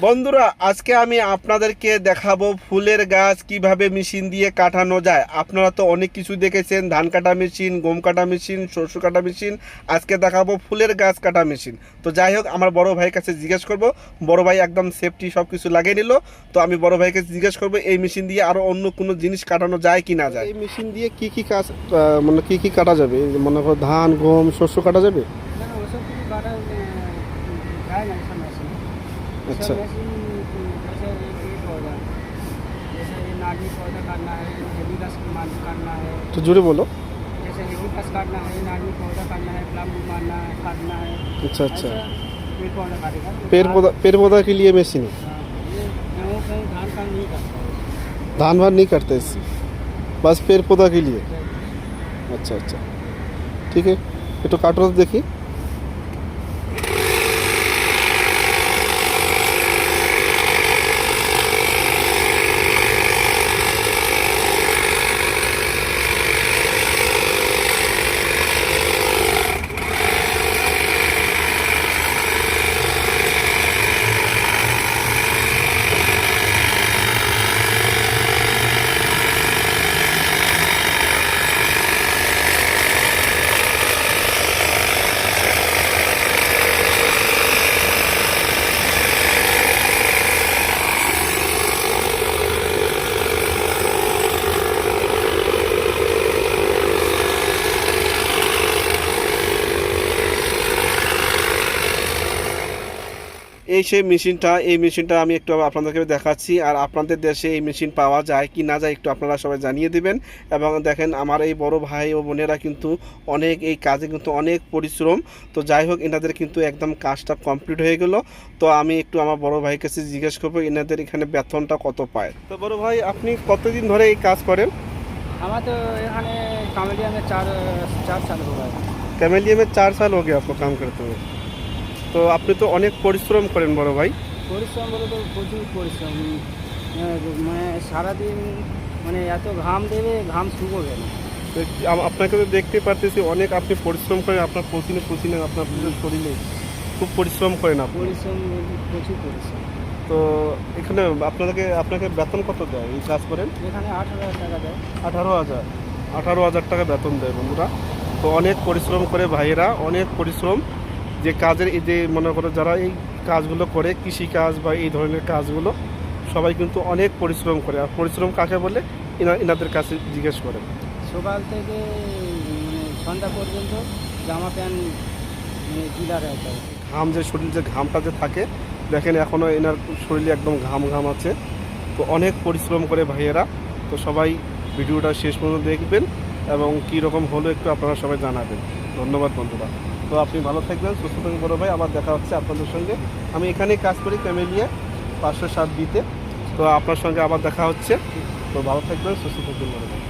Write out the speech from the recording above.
বন্ধুরা, আজকে আমি আপনাদেরকে দেখাবো ফুলের গাছ কিভাবে মেশিন দিয়ে কাটানো যায়। আপনারা তো অনেক কিছু দেখেছেন, ধান কাটা মেশিন, গম কাটা মেশিন, শস্য কাটা মেশিন। আজকে দেখাবো ফুলের গাছ কাটা মেশিন। তো যাই হোক, আমার বড় ভাইয়ের কাছে জিজ্ঞেস করব। বড় ভাই একদম সেফটি সব কিছু লাগিয়ে নিল। তো আমি বড় ভাইকে জিজ্ঞেস করবো এই মেশিন দিয়ে আরো অন্য কোনো জিনিস কাটানো যায় কি না যায়। এই মেশিন দিয়ে কি কি কাজ মানে কি কি কাটা যাবে? মনে করো ধান, গম, শস্য কাটা যাবে। না, না, ওসব কিছু কাটা যায় না ऐसा मशीन। अच्छा। सब मशीन जैसे ये पौधा, जैसे ये नाली पौधा काटना है, हेवी घास काटना है, तो जोरे बोलो। जैसे हेवी घास काटना है, नाली पौधा काटना है, प्लम मारना है, काटना है। अच्छा अच्छा। ऐसा पेड़ पौधा काटेगा। पेड़ पौधा के लिए मशीन है। हाँ, ये गेहूँ कहीं धान का नहीं करता है। धान वान नहीं करते इससे, बस पेड़ पौधा के लिए। अच्छा अच्छा, ठीक है। ये तो काटो तो देखिए। এই সেই মেশিনটা, এই মেশিনটা আমি একটু আপনাদেরকে দেখাচ্ছি। আর আপনাদের দেশে এই মেশিন পাওয়া যায় কি না যায় একটু আপনারা সবাই জানিয়ে দিবেন। এবং দেখেন, আমার এই বড় ভাই ও বোনেরা কিন্তু অনেক এই কাজে কিন্তু অনেক পরিশ্রম। তো যাই হোক, এনাদের কিন্তু একদম কাজটা কমপ্লিট হয়ে গেল। তো আমি একটু আমার বড় ভাইয়ের কাছে জিজ্ঞেস করবো এনাদের এখানে বেতনটা কত পায়। তো বড় ভাই, আপনি কতদিন ধরে এই কাজ করেন? हमारा तो यहाँ कामेलिया में चार चार साल हो गए। कैमेलिया में 4 साल हो गया आपको काम करते हुए। তো আপনি তো অনেক পরিশ্রম করেন বড় ভাই। পরিশ্রম বলে তো প্রচুর পরিশ্রম। মানে সারাদিন মানে এত ঘাম দেবে, ঘাম শুকোবে না। তো আপনাকে তো দেখতে পারতেছি অনেক আপনি পরিশ্রম করেন, আপনার পসিনে পসিনে আপনার পুরো শরীরে খুব পরিশ্রম করেন আপনি। পরিশ্রম বলতে প্রচুর পরিশ্রম। তো এখানে আপনাকে বেতন কত দেয় এই কাজ করেন? এখানে 8,000 টাকা দেয়। 18,000। 18,000 টাকা বেতন দেয় বন্ধুরা। তো অনেক পরিশ্রম করে ভাইয়েরা, অনেক পরিশ্রম। যে কাজের এই যে মনে করো যারা এই কাজগুলো করে, কৃষিকাজ বা এই ধরনের কাজগুলো, সবাই কিন্তু অনেক পরিশ্রম করে। আর পরিশ্রম কাকে বলে এনাদের কাছে জিজ্ঞেস করেন। সকাল থেকে মানে সন্ধ্যা পর্যন্ত জামা প্যান্ট মানে গিলা রাখতে হয়। ঘাম যে শরীর যে ঘামটা যে থাকে, দেখেন এখনও এনার শরীরে একদম ঘাম ঘাম আছে। তো অনেক পরিশ্রম করে ভাইয়েরা। তো সবাই ভিডিওটা শেষ পর্যন্ত দেখবেন এবং কী রকম হলো একটু আপনারা সবাই জানাবেন। ধন্যবাদ বন্ধুরা। তো আপনি ভালো থাকবেন, সুস্থ থাকবেন বড় ভাই। আবার দেখা হচ্ছে আপনাদের সঙ্গে। আমি এখানেই কাজ করি ক্যামেলিয়া 507 বিতে। তো আপনার সঙ্গে আবার দেখা হচ্ছে। তো ভালো থাকবেন, সুস্থ থাকবেন বড় ভাই।